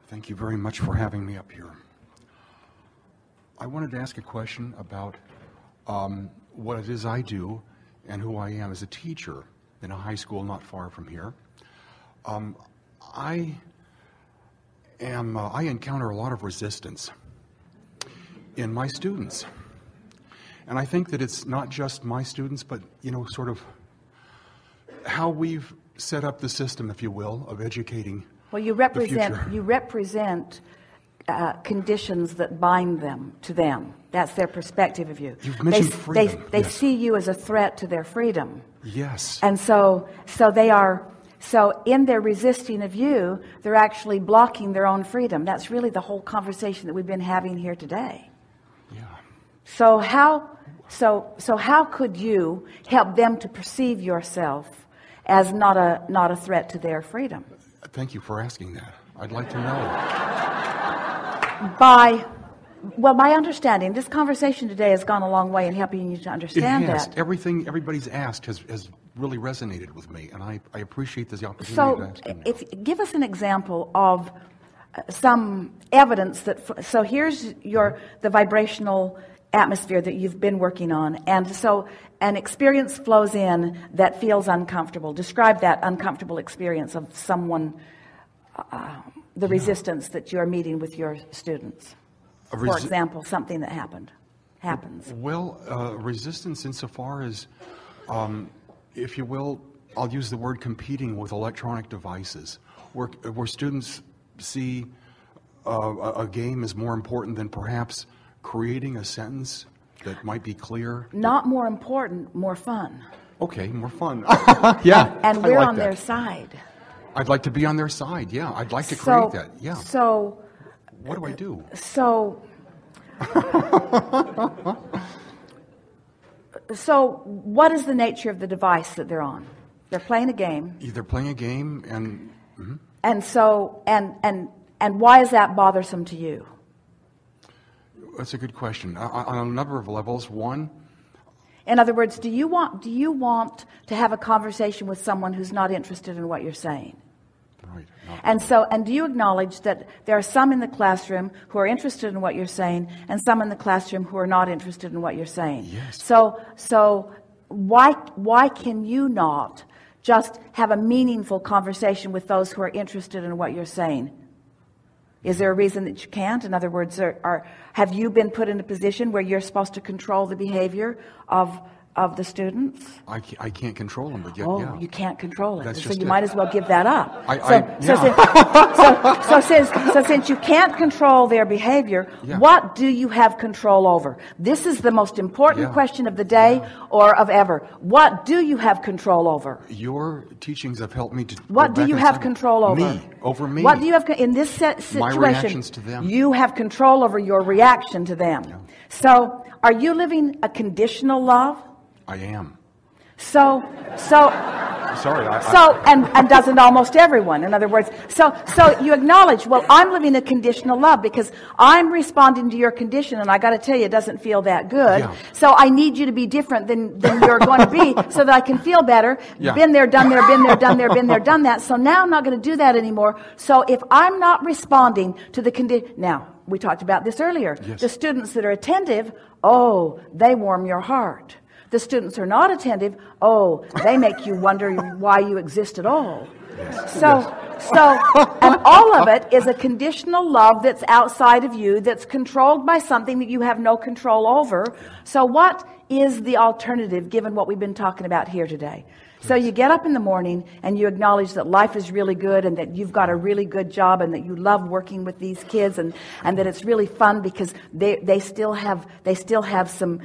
Thank you very much for having me up here. I wanted to ask a question about what it is I do and who I am as a teacher in a high school not far from here. I encounter a lot of resistance in my students. And I think that it's not just my students, but, sort of how we've set up the system, if you will, of educating. Well, you represent conditions that bind them to them. That's their perspective of you. You've mentioned freedom. They Yes. see you as a threat to their freedom. Yes. And so in their resisting of you, they're actually blocking their own freedom. That's really the whole conversation that we've been having here today. Yeah. So how could you help them to perceive yourself as not a threat to their freedom? Thank you for asking that. I'd like to know. My understanding, this conversation today has gone a long way in helping you to understand that. Everything everybody's asked has really resonated with me, and I appreciate this opportunity to ask you. Give us an example of some evidence that. So here's the vibrational atmosphere that you've been working on, and so an experience flows in that feels uncomfortable. Describe that uncomfortable experience of someone, the resistance that you're meeting with your students. For example, something that happens. Well, resistance insofar as, if you will, I'll use the word competing with electronic devices, where students see a game as more important than perhaps creating a sentence that might be clear. Not more important, more fun. Okay, more fun. Yeah. And we're on their side. I'd like to be on their side, yeah. I'd like to create that, yeah. So what do I do? So what is the nature of the device that they're on? They're playing a game. They're playing a game, and and why is that bothersome to you? That's a good question. On a number of levels. One, in other words, do you want to have a conversation with someone who's not interested in what you're saying? Right. And do you acknowledge that there are some in the classroom who are interested in what you're saying, and some in the classroom who are not interested in what you're saying? Yes. So why can you not just have a meaningful conversation with those who are interested in what you're saying? Is there a reason that you can't? In other words, have you been put in a position where you're supposed to control the behavior of the students? I can't control them, but yeah. You can't control it. That's So just you it. might as well give that up. Yeah. Since you can't control their behavior, Yeah. what do you have control over? This is the most important question of the day or of ever. What do you have control over? Your teachings have helped me to. What do you have control over? Over me. What do you have in this situation? My reactions to them. You have control over your reaction to them. Yeah. So, are you living a conditional love? I am. So. Sorry. And doesn't almost everyone. In other words, so you acknowledge, well, I'm living a conditional love because I'm responding to your condition, and I got to tell you, it doesn't feel that good. Yeah. So I need you to be different than you're going to be, so that I can feel better. Yeah. Been there, done there, been there, done there, been there, done that. So now I'm not going to do that anymore. So if I'm not responding to the condition, now we talked about this earlier. Yes. The students that are attentive, they warm your heart. The students who are not attentive, they make you wonder why you exist at all. Yes. So, and all of it is a conditional love that's outside of you, that's controlled by something that you have no control over. So what is the alternative given what we've been talking about here today? So you get up in the morning and you acknowledge that life is really good and that you've got a really good job and that you love working with these kids and that it's really fun because they still have some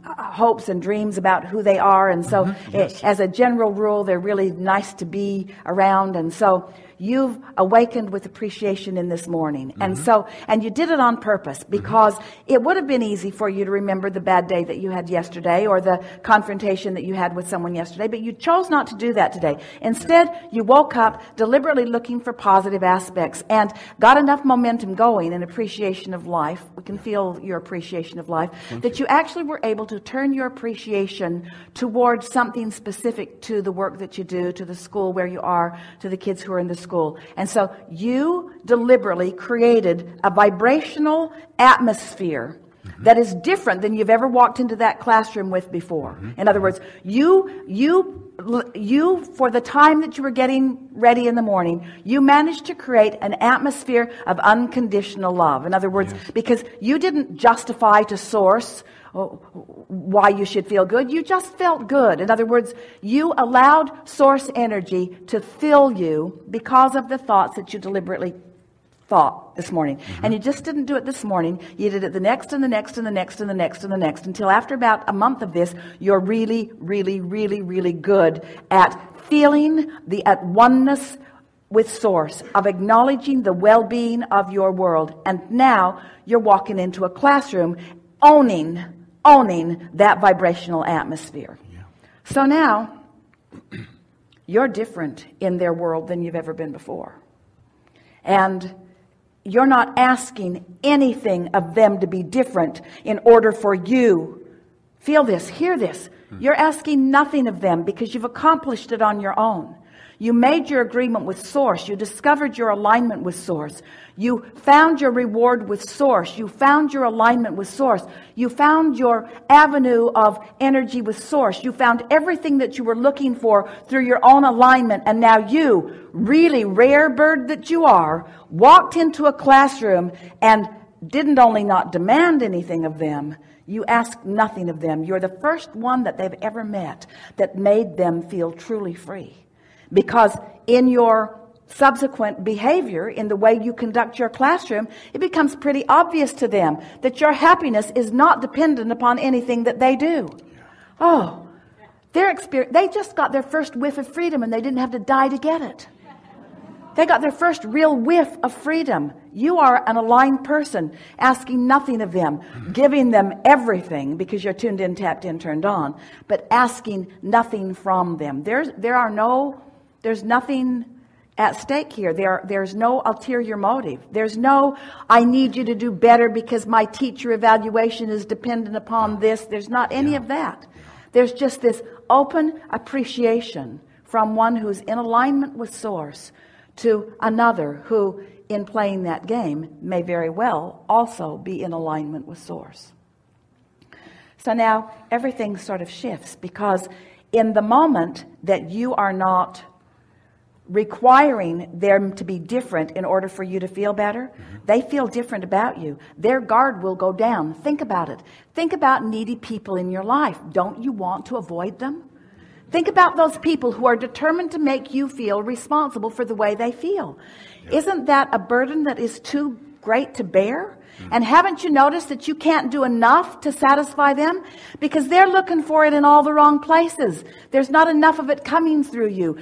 hopes and dreams about who they are, and so as a general rule they're really nice to be around, and so you've awakened with appreciation in this morning. And you did it on purpose because it would have been easy for you to remember the bad day that you had yesterday or the confrontation that you had with someone yesterday, but you chose not to do that today. Instead, you woke up deliberately looking for positive aspects and got enough momentum going in appreciation of life. We can feel your appreciation of life. That you actually were able to turn your appreciation towards something specific to the work that you do, to the school where you are, to the kids who are in the school school. And so you deliberately created a vibrational atmosphere that is different than you've ever walked into that classroom with before. In other words, you for the time that you were getting ready in the morning, you managed to create an atmosphere of unconditional love. In other words, because you didn't justify to source why you should feel good. You just felt good. In other words, you allowed source energy to fill you because of the thoughts that you deliberately thought this morning. And you just didn't do it this morning. You did it the next and the next and the next and the next and the next, until after about a month of this, you're really, really, really, really good at feeling the at oneness with source, of acknowledging the well-being of your world. And now you're walking into a classroom owning that vibrational atmosphere. So now you're different in their world than you've ever been before. And you're not asking anything of them to be different in order for you. Feel this, hear this. You're asking nothing of them because you've accomplished it on your own. You made your agreement with source. You discovered your alignment with source. You found your reward with source. You found your alignment with source. You found your avenue of energy with source. You found everything that you were looking for through your own alignment. And now you, really rare bird that you are, walked into a classroom and didn't only not demand anything of them, you asked nothing of them. You're the first one that they've ever met that made them feel truly free. Because in your subsequent behavior, in the way you conduct your classroom, it becomes pretty obvious to them that your happiness is not dependent upon anything that they do. Oh, they just got their first whiff of freedom and they didn't have to die to get it. They got their first real whiff of freedom. You are an aligned person, asking nothing of them, giving them everything because you're tuned in, tapped in, turned on, but asking nothing from them. There's nothing at stake here. There's no ulterior motive. There's no, I need you to do better because my teacher evaluation is dependent upon this. There's not any of that. There's just this open appreciation from one who's in alignment with source to another who, in playing that game, may very well also be in alignment with source. So now everything sort of shifts, because in the moment that you are not requiring them to be different in order for you to feel better, they feel different about you. Their guard will go down. Think about it. Think about needy people in your life. Don't you want to avoid them? Think about those people who are determined to make you feel responsible for the way they feel. Isn't that a burden that is too great to bear? And haven't you noticed that you can't do enough to satisfy them? Because they're looking for it in all the wrong places. There's not enough of it coming through you.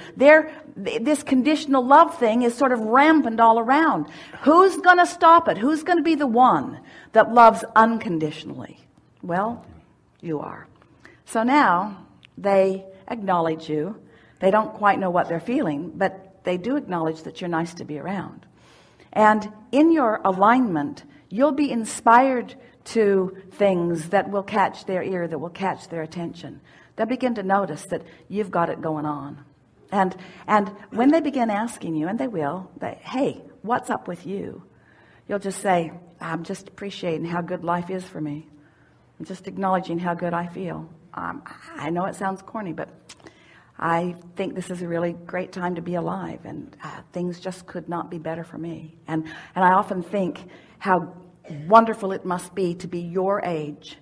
This conditional love thing is sort of rampant all around. Who's going to stop it? Who's going to be the one that loves unconditionally? Well, you are. So now they acknowledge you. They don't quite know what they're feeling, but they do acknowledge that you're nice to be around. And in your alignment, you'll be inspired to things that will catch their ear, that will catch their attention. They'll begin to notice that you've got it going on. And when they begin asking you, and they will, hey, what's up with you? You'll just say, I'm just appreciating how good life is for me. I'm just acknowledging how good I feel. I know it sounds corny, but I think this is a really great time to be alive, and things just could not be better for me. And I often think how wonderful it must be to be your age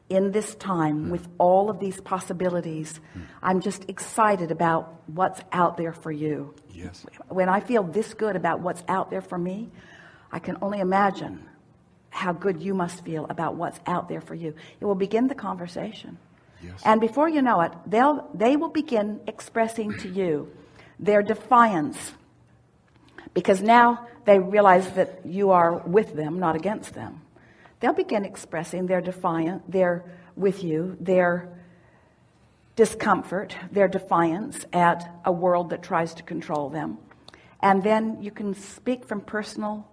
in this time with all of these possibilities. I'm just excited about what's out there for you. Yes. When I feel this good about what's out there for me, I can only imagine how good you must feel about what's out there for you. It will begin the conversation. Yes. And before you know it, they will begin expressing to you their defiance, because now they realize that you are with them, not against them. They'll begin expressing their discomfort, their defiance at a world that tries to control them. And then you can speak from personal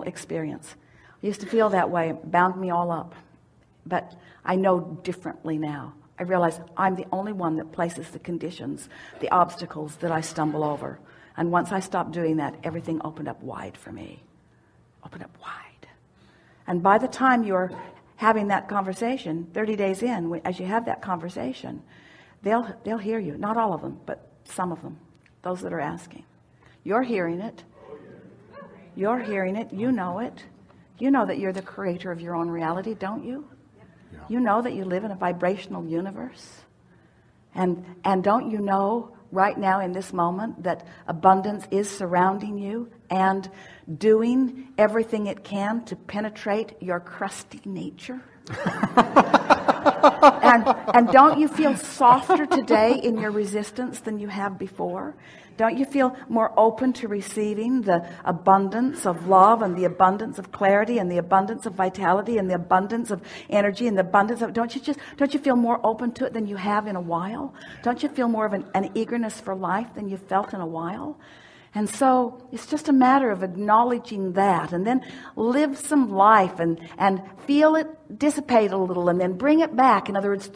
experience. I used to feel that way, it bound me all up. But I know differently now. I realize I'm the only one that places the conditions, the obstacles that I stumble over. And once I stopped doing that, everything opened up wide for me. Opened up wide. And by the time you're having that conversation, 30 days in, as you have that conversation, they'll hear you. Not all of them, but some of them. Those that are asking. You're hearing it. You're hearing it. You know it. You know that you're the creator of your own reality, don't you? Yeah. You know that you live in a vibrational universe. And don't you know right now in this moment that abundance is surrounding you and doing everything it can to penetrate your crusty nature? and don't you feel softer today in your resistance than you have before? Don't you feel more open to receiving the abundance of love and the abundance of clarity and the abundance of vitality and the abundance of energy and the abundance of, don't you feel more open to it than you have in a while? Don't you feel more of an eagerness for life than you've felt in a while? And so it's just a matter of acknowledging that and then live some life and feel it dissipate a little and then bring it back. In other words,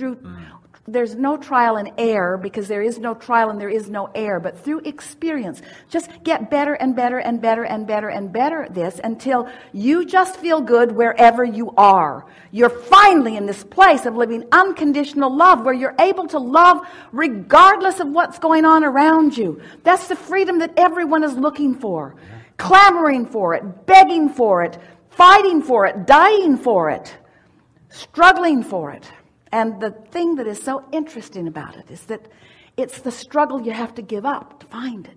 there's no trial and error, because there is no trial and there is no error, but through experience, just get better and better and better and better and better at this until you just feel good wherever you are. You're finally in this place of living unconditional love where you're able to love regardless of what's going on around you. That's the freedom that everyone is looking for, clamoring for it, begging for it, fighting for it, dying for it, struggling for it. And the thing that is so interesting about it is that it's the struggle you have to give up to find it.